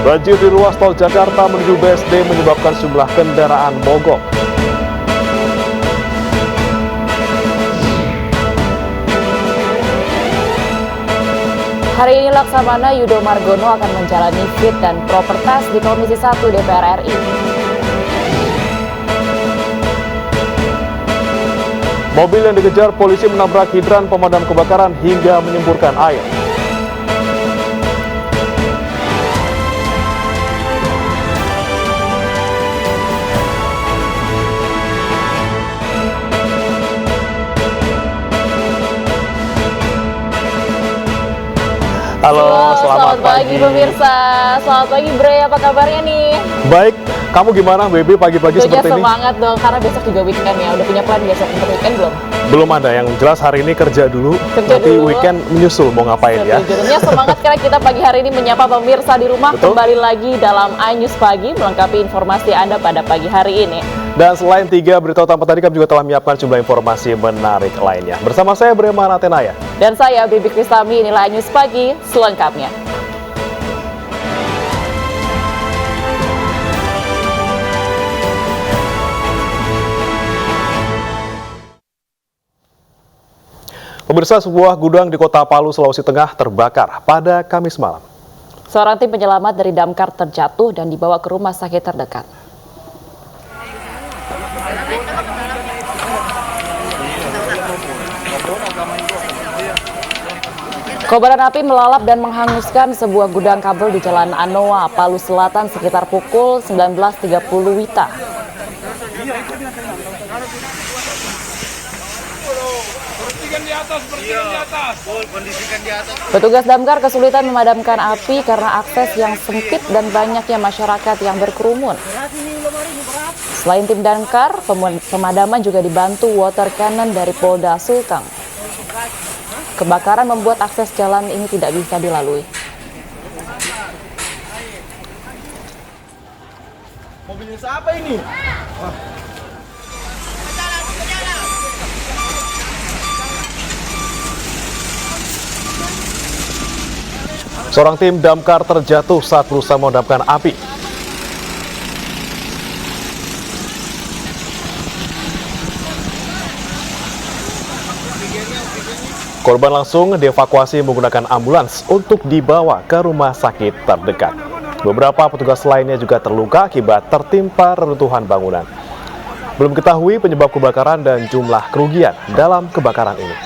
Banjir di ruas tol Jakarta menuju BSD menyebabkan sejumlah kendaraan mogok. Hari ini Laksamana Yudo Margono akan menjalani fit dan proper test di Komisi 1 DPR RI. Mobil yang dikejar polisi menabrak hidran pemadam kebakaran hingga menyemburkan air. Halo, selamat pagi pemirsa. Selamat pagi Bre, apa kabarnya nih? Baik, kamu gimana Baby pagi-pagi seperti ini? Semangat dong, karena besok juga weekend ya. Udah punya plan besok untuk weekend belum? Belum ada, yang jelas hari ini kerja dulu. Nanti weekend menyusul mau ngapain ya? Tentunya semangat karena kita pagi hari ini menyapa pemirsa di rumah. Betul. Kembali lagi dalam iNews Pagi melengkapi informasi Anda pada pagi hari ini. Dan selain 3 berita utama tadi, kami juga telah menyiapkan sejumlah informasi menarik lainnya. Bersama saya Brema Natenaya. Dan saya Bibi Kristami, inilah iNews Pagi selengkapnya. Pemirsa, sebuah gudang di Kota Palu, Sulawesi Tengah terbakar pada Kamis malam. Seorang tim penyelamat dari damkar terjatuh dan dibawa ke rumah sakit terdekat. Kobaran api melalap dan menghanguskan sebuah gudang kabel di Jalan Anoa, Palu Selatan sekitar pukul 19.30 WITA. Petugas damkar kesulitan memadamkan api karena akses yang sempit dan banyaknya masyarakat yang berkerumun. Selain tim damkar, pemadaman juga dibantu water cannon dari Polda Sulteng. Kebakaran membuat akses jalan ini tidak bisa dilalui. Mobilnya siapa ini? Seorang tim damkar terjatuh saat berusaha memadamkan api. Korban langsung dievakuasi menggunakan ambulans untuk dibawa ke rumah sakit terdekat. Beberapa petugas lainnya juga terluka akibat tertimpa reruntuhan bangunan. Belum diketahui penyebab kebakaran dan jumlah kerugian dalam kebakaran ini.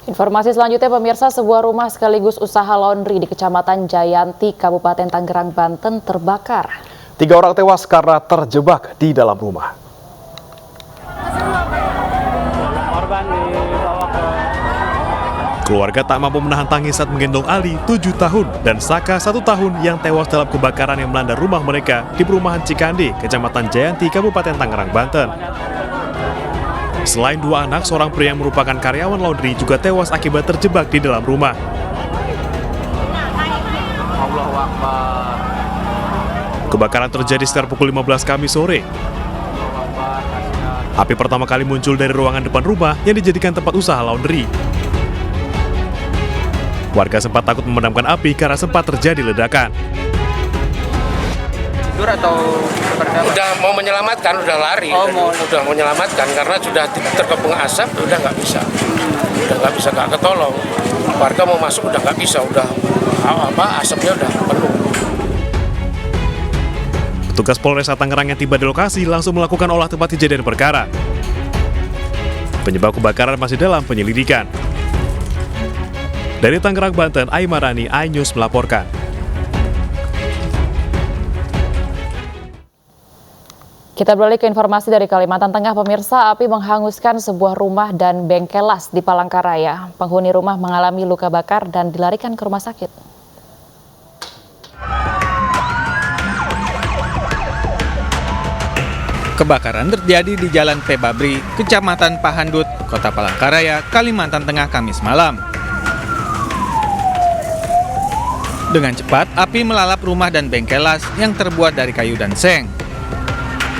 Informasi selanjutnya pemirsa, sebuah rumah sekaligus usaha laundry di Kecamatan Jayanti, Kabupaten Tangerang, Banten terbakar. 3 orang tewas karena terjebak di dalam rumah. Keluarga tak mampu menahan tangis saat menggendong Ali 7 tahun dan Saka 1 tahun yang tewas dalam kebakaran yang melanda rumah mereka di perumahan Cikande, Kecamatan Jayanti, Kabupaten Tangerang, Banten. Selain 2 anak, seorang pria yang merupakan karyawan laundry juga tewas akibat terjebak di dalam rumah. Kebakaran terjadi sekitar pukul 15 Kamis sore. Api pertama kali muncul dari ruangan depan rumah yang dijadikan tempat usaha laundry. Warga sempat takut memadamkan api karena sempat terjadi ledakan. Atau udah mau menyelamatkan, udah lari, udah mau menyelamatkan karena sudah terkepung asap, udah nggak bisa nggak ketolong. Warga mau masuk udah nggak bisa, udah asapnya udah penuh. Petugas Polres Tangerang yang tiba di lokasi langsung melakukan olah tempat kejadian perkara. Penyebab kebakaran masih dalam penyelidikan. Dari Tangerang, Banten, Aimarani, iNews melaporkan. Kita beralih ke informasi dari Kalimantan Tengah, pemirsa. Api menghanguskan sebuah rumah dan bengkel las di Palangkaraya. Penghuni rumah mengalami luka bakar dan dilarikan ke rumah sakit. Kebakaran terjadi di Jalan Pebabri, Kecamatan Pahandut, Kota Palangkaraya, Kalimantan Tengah, Kamis malam. Dengan cepat, api melalap rumah dan bengkel las yang terbuat dari kayu dan seng.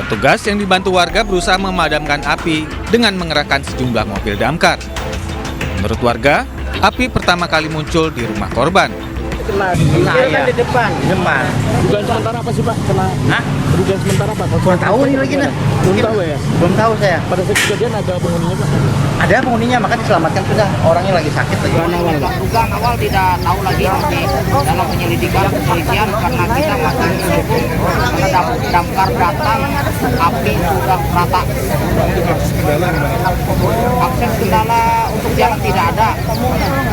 Petugas yang dibantu warga berusaha memadamkan api dengan mengerahkan sejumlah mobil damkar. Menurut warga, api pertama kali muncul di rumah korban. Saya di depan. Dugaan sementara apa sih Pak? Hah? Dugaan sementara apa? Belum tahu ini lagi nah. Belum tahu ya? Belum tahu saya. Pada saat kejadian ada penghuninya Pak? Ada penghuninya, maka diselamatkan sudah. Orangnya lagi sakit lagi. Dugaan awal tidak tahu lagi nanti dalam penyelidikan kepolisian karena kita masih menunggu karena damkar datang, api sudah rata. Akses kendala untuk jalan tidak ada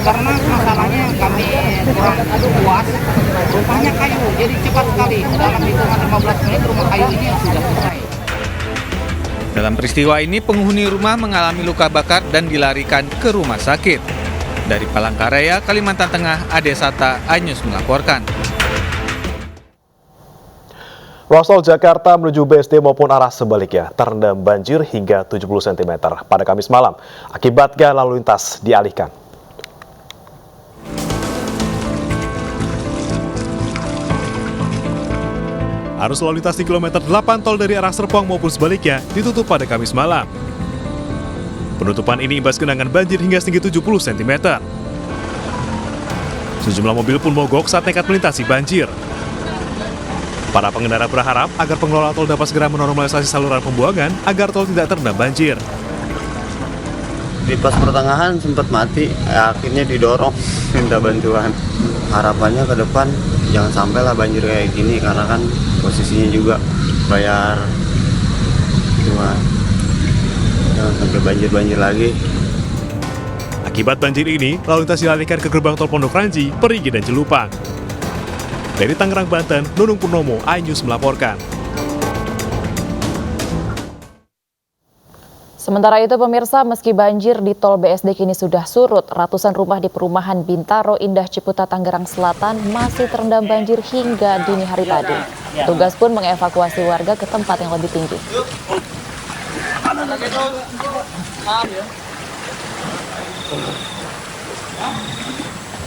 karena masalahnya kami kurang puas. Rumahnya kayu, jadi cepat sekali dalam hitungan 15 menit rumah kayu ini sudah selesai. Dalam peristiwa ini, penghuni rumah mengalami luka bakar dan dilarikan ke rumah sakit. Dari Palangkaraya, Kalimantan Tengah, Ade Sata, iNews melaporkan. Ruas tol Jakarta menuju BSD maupun arah sebaliknya terendam banjir hingga 70 cm pada Kamis malam. Akibatnya lalu lintas dialihkan. Arus lalu lintas di kilometer 8 tol dari arah Serpong maupun sebaliknya ditutup pada Kamis malam. Penutupan ini imbas genangan banjir hingga setinggi 70 cm. Sejumlah mobil pun mogok saat nekat melintasi banjir. Para pengendara berharap agar pengelola tol dapat segera menormalisasi saluran pembuangan agar tol tidak terendam banjir. Di pas pertengahan sempat mati, akhirnya didorong minta bantuan. Harapannya ke depan jangan sampailah banjir kayak gini karena kan posisinya juga bayar, cuma jangan sampai banjir lagi. Akibat banjir ini, lalu lintas dialihkan ke gerbang tol Pondok Ranji, Perigi, dan Jelupang. Dari Tangerang, Banten, Nunung Purnomo, iNews melaporkan. Sementara itu pemirsa, meski banjir di tol BSD kini sudah surut, ratusan rumah di perumahan Bintaro Indah Ciputa Tangerang Selatan masih terendam banjir hingga dini hari tadi. Petugas pun mengevakuasi warga ke tempat yang lebih tinggi.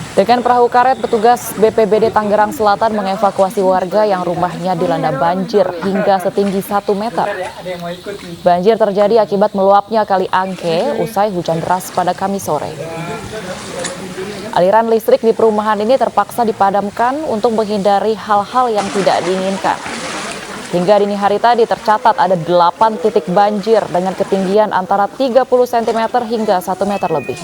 Dengan perahu karet, petugas BPBD Tangerang Selatan mengevakuasi warga yang rumahnya dilanda banjir hingga setinggi 1 meter. Banjir terjadi akibat meluapnya Kali Angke usai hujan deras pada Kamis sore. Aliran listrik di perumahan ini terpaksa dipadamkan untuk menghindari hal-hal yang tidak diinginkan. Hingga dini hari tadi tercatat ada 8 titik banjir dengan ketinggian antara 30 cm hingga 1 meter lebih.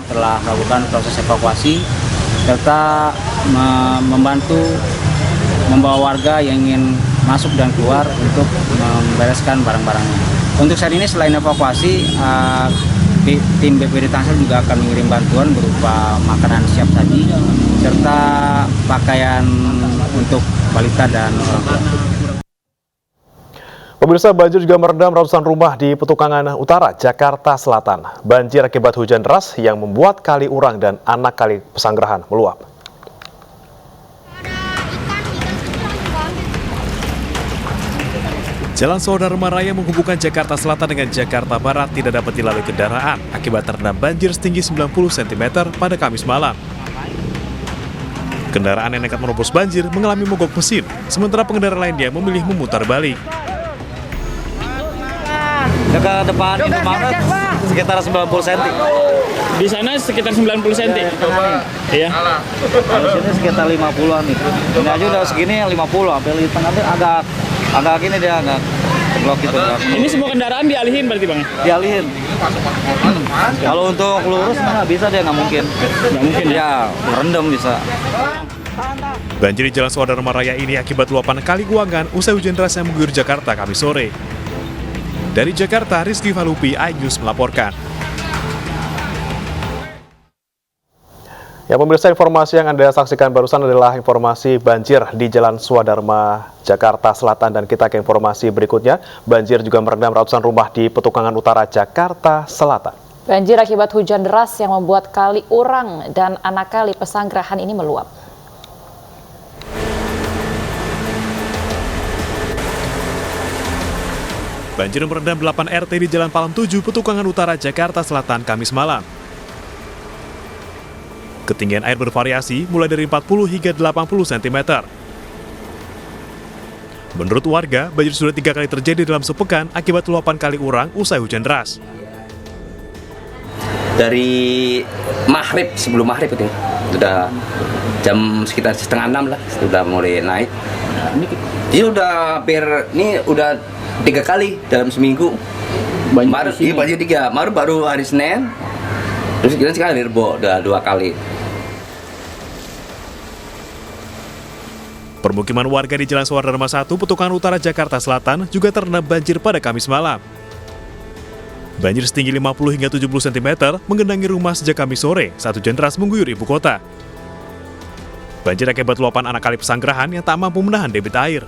Telah melakukan proses evakuasi serta membantu membawa warga yang ingin masuk dan keluar untuk membereskan barang-barangnya. Untuk saat ini selain evakuasi, tim BPBD Tangsel juga akan mengirim bantuan berupa makanan siap saji serta pakaian untuk balita dan orang tua. Pemirsa, banjir juga merendam ratusan rumah di Petukangan Utara, Jakarta Selatan. Banjir akibat hujan deras yang membuat Kali Urang dan anak Kali Pesanggerahan meluap. Jalan Saudharma Raya menghubungkan Jakarta Selatan dengan Jakarta Barat tidak dapat dilalui kendaraan akibat terendam banjir setinggi 90 cm pada Kamis malam. Kendaraan yang nekat menerobos banjir mengalami mogok mesin, sementara pengendara lainnya memilih memutar balik. Dekat depan Indomaret sekitar 90 cm. Di sana sekitar 90 cm. Iya. Kalau sini sekitar 50-an nih. Ini aja udah segini 50, sampai di tengah tuh agak gini dia agak blok gitu. Ini semua kendaraan dialihin berarti Bang? Dialihin. Kalau untuk lurus nggak bisa dia, nggak mungkin. Nggak mungkin ya, merendam bisa. Banjir di Jalan Saudharma Raya ini akibat luapan Kali Guangan usai hujan deras yang mengguyur Jakarta Kamis sore. Dari Jakarta, Rizky Falupi, iNews melaporkan. Ya pemirsa, informasi yang Anda saksikan barusan adalah informasi banjir di Jalan Saudharma, Jakarta Selatan. Dan kita ke informasi berikutnya, banjir juga merendam ratusan rumah di Petukangan Utara, Jakarta Selatan. Banjir akibat hujan deras yang membuat Kali Urang dan anak Kali Pesanggerahan ini meluap. Banjir merendam 8 RT di Jalan Palem 7, Petukangan Utara, Jakarta Selatan, Kamis malam. Ketinggian air bervariasi mulai dari 40 hingga 80 cm. Menurut warga, banjir sudah 3 kali terjadi dalam sepekan akibat luapan kali Urang usai hujan deras. Dari maghrib, sebelum maghrib itu sudah jam sekitar 5:30 lah, sudah mulai naik. Ini udah hampir, ini udah 3 kali dalam seminggu. Banjir 3, baru hari Senin, terus kita sekali Rebo, udah 2 kali. Permukiman warga di Jalan Swardarma 1, Petukangan Utara, Jakarta Selatan juga terendam banjir pada Kamis malam. Banjir setinggi 50 hingga 70 cm menggenangi rumah sejak Kamis sore saat hujan deras mengguyur ibu kota. Banjir akibat luapan anak kali Pesanggerahan yang tak mampu menahan debit air.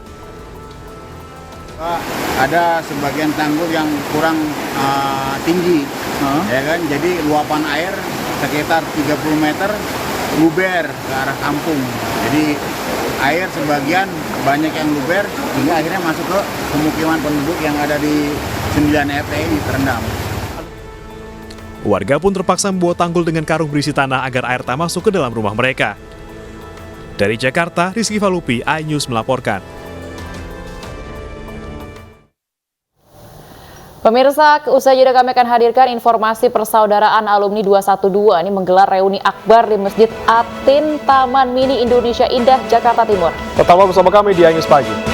Ada sebagian tanggul yang kurang tinggi, ya kan? Jadi luapan air sekitar 30 meter luber ke arah kampung. Jadi air sebagian banyak yang luber hingga akhirnya masuk ke pemukiman penduduk yang ada di 9 RT ini terendam. Warga pun terpaksa membawa tanggul dengan karung berisi tanah agar air tak masuk ke dalam rumah mereka. Dari Jakarta, Rizky Falupi, iNews melaporkan. Pemirsa, usai jeda kami akan hadirkan informasi persaudaraan alumni 212 ini menggelar reuni akbar di Masjid Atin Taman Mini Indonesia Indah, Jakarta Timur. Tetaplah bersama kami di iNews Pagi.